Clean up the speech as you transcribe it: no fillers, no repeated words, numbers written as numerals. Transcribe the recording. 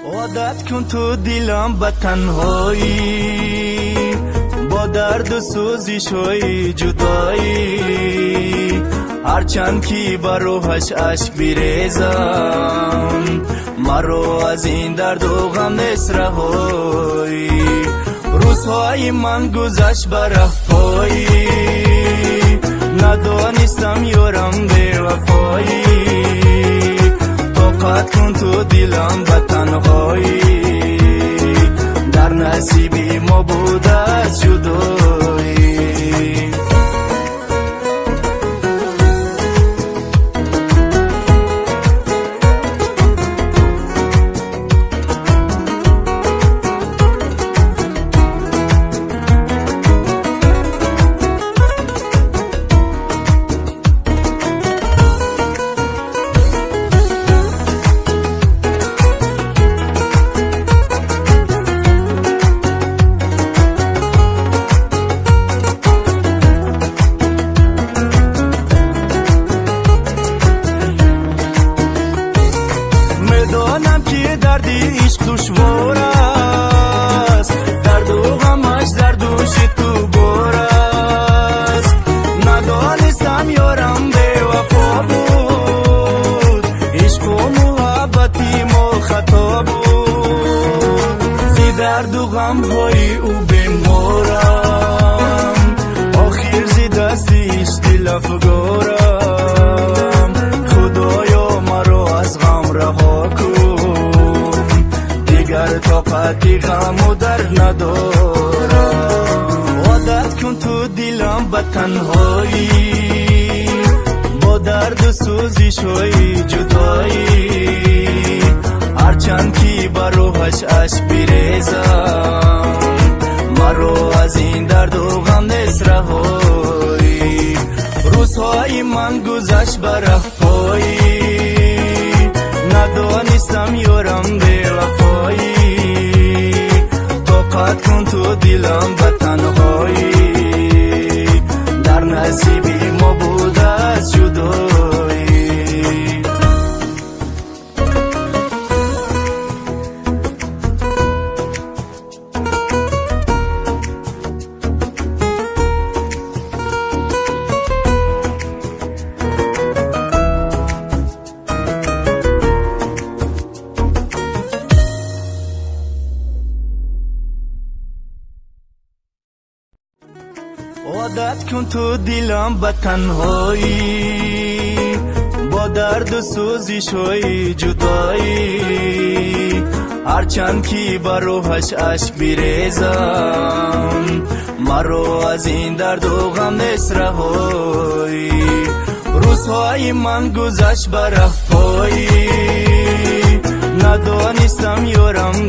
عادت کن تو دلم به تنهایی، با درد و سوزش‌های جدایی، هرچند که بر روحش اشک بریزم، مرو از این درد و غم نیست رهایی. روزهای من گذشت بر افپایی، ندانستم یارم بی‌وفایی. طاقت کن تو دلم به تنهایی، در نصیبی ما بود از جدایی. میدانم که درد عشق دشوار است، درد و غمش در دوش تو بار است. ندانستم یارم بی‌وفا بود، عشق و محبتی ما خطا بود. زی درد و غمهای او بیمارم، آخر زی دستش دل افگارم. خدایا مرا از غم رها کن، دیگر طاقتی غم و درد ندارم. عادت کن تو دلم به تنهایی، با درد و سوزش‌های جدایی، هرچند که بر روحش اشک بریزم، مرو از این درد و غم نیست رهایی. روزهای من گذشت بر افپایی، ندانستم یارم بی‌وفایی. طاقت کن تو دلم به تنهایی، در نصیبی ما بود از جدایی. عادت کن تو دلم به تنهایی، با درد و سوزش‌های جدایی، هرچند که بر روحش اشک بریزم، مرو از این درد و غم نیست رهایی. روزهای من گذشت بر افپایی، ندانستم یارم